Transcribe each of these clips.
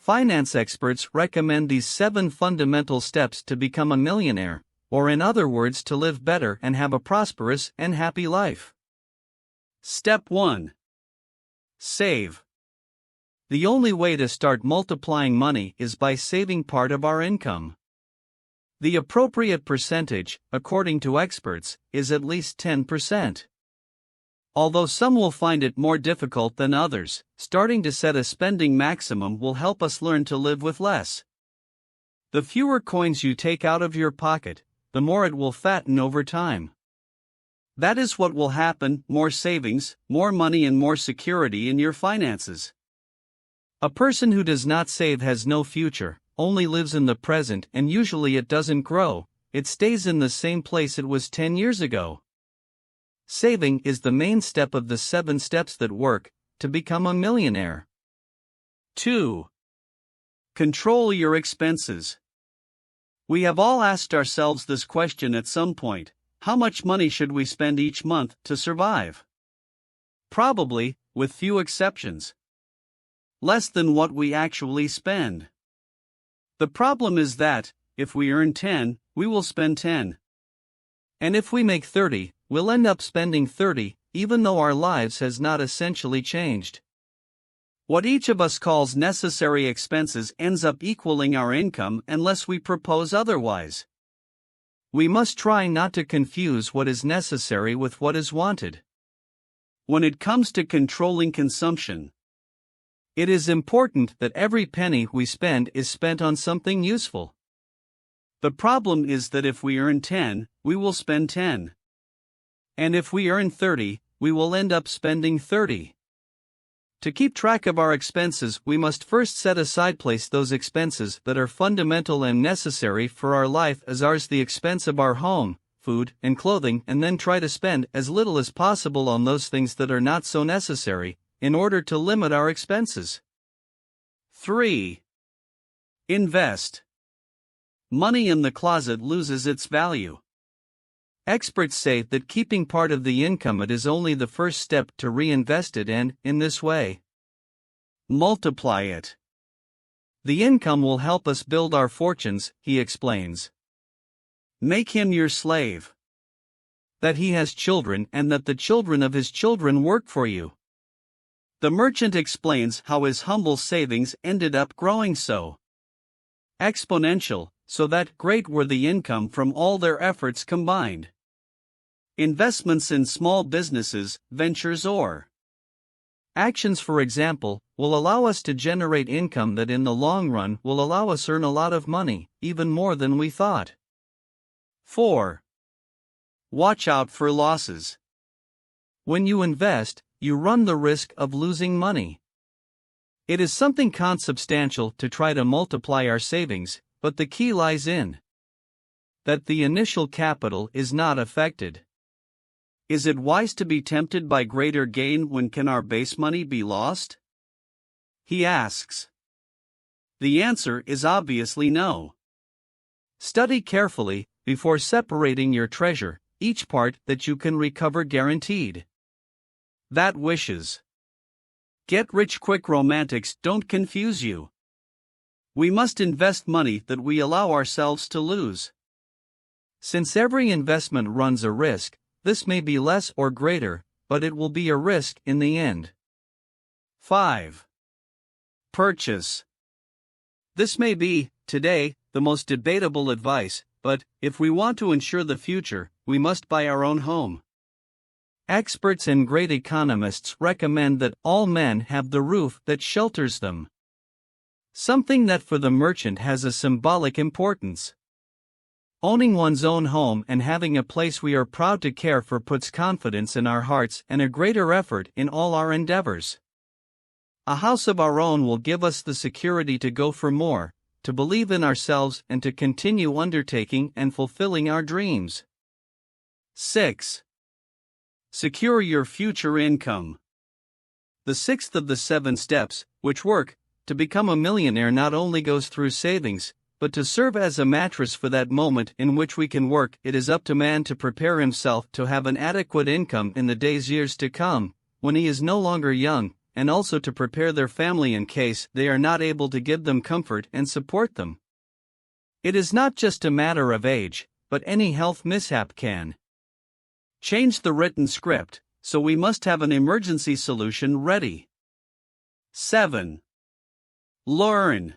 finance experts recommend these 7 fundamental steps to become a millionaire, or in other words, to live better and have a prosperous and happy life. Step 1. Save. The only way to start multiplying money is by saving part of our income. The appropriate percentage, according to experts, is at least 10%. Although some will find it more difficult than others, starting to set a spending maximum will help us learn to live with less. The fewer coins you take out of your pocket, the more it will fatten over time. That is what will happen: more savings, more money, and more security in your finances. A person who does not save has no future, only lives in the present, and usually it doesn't grow, it stays in the same place it was 10 years ago. Saving is the main step of the 7 steps that work to become a millionaire. 2. Control your expenses. We have all asked ourselves this question at some point: how much money should we spend each month to survive? Probably, with few exceptions, less than what we actually spend. The problem is that, if we earn 10, we will spend 10. And if we make 30, we'll end up spending 30, even though our lives has not essentially changed. What each of us calls necessary expenses ends up equaling our income unless we propose otherwise. We must try not to confuse what is necessary with what is wanted. When it comes to controlling consumption, it is important that every penny we spend is spent on something useful. The problem is that if we earn 10, we will spend 10. And if we earn 30, we will end up spending 30. To keep track of our expenses, we must first set aside those expenses that are fundamental and necessary for our life as ours, the expense of our home, food, and clothing, and then try to spend as little as possible on those things that are not so necessary, in order to limit our expenses. 3. Invest. Money in the closet loses its value. Experts say that keeping part of the income it is only the first step to reinvest it and, in this way, multiply it. The income will help us build our fortunes, he explains. Make him your slave. That he has children and that the children of his children work for you. The merchant explains how his humble savings ended up growing so exponential, so that great were the income from all their efforts combined. Investments in small businesses, ventures, or actions, for example, will allow us to generate income that in the long run will allow us earn a lot of money, even more than we thought. 4. Watch out for losses. When you invest, you run the risk of losing money. It is something consubstantial to try to multiply our savings, but the key lies in that the initial capital is not affected. Is it wise to be tempted by greater gain when can our base money be lost? He asks. The answer is obviously no. Study carefully, before separating your treasure, each part that you can recover guaranteed. That wishes. Get-rich-quick romantics don't confuse you. We must invest money that we allow ourselves to lose. Since every investment runs a risk, this may be less or greater, but it will be a risk in the end. 5. Purchase. This may be, today, the most debatable advice, but, if we want to ensure the future, we must buy our own home. Experts and great economists recommend that all men have the roof that shelters them. Something that for the merchant has a symbolic importance. Owning one's own home and having a place we are proud to care for puts confidence in our hearts and a greater effort in all our endeavors. A house of our own will give us the security to go for more, to believe in ourselves and to continue undertaking and fulfilling our dreams. 6. Secure your future income. The 6th of the 7 steps, which work to become a millionaire, not only goes through savings, but to serve as a mattress for that moment in which we can work. It is up to man to prepare himself to have an adequate income in the years to come, when he is no longer young, and also to prepare their family in case they are not able to give them comfort and support them. It is not just a matter of age, but any health mishap can change the written script, so we must have an emergency solution ready. 7. Learn.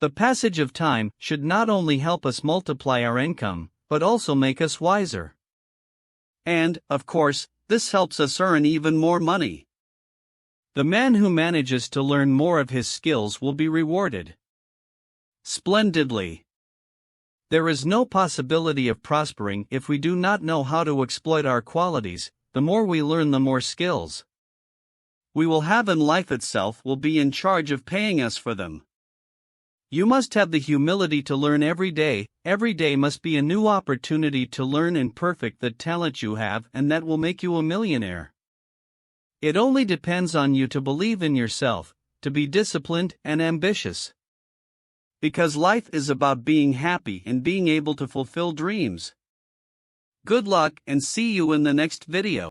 The passage of time should not only help us multiply our income, but also make us wiser. And, of course, this helps us earn even more money. The man who manages to learn more of his skills will be rewarded splendidly. There is no possibility of prospering if we do not know how to exploit our qualities. The more we learn, the more skills we will have, and life itself will be in charge of paying us for them. You must have the humility to learn every day. Every day must be a new opportunity to learn and perfect the talent you have, and that will make you a millionaire. It only depends on you to believe in yourself, to be disciplined and ambitious. Because life is about being happy and being able to fulfill dreams. Good luck, and see you in the next video.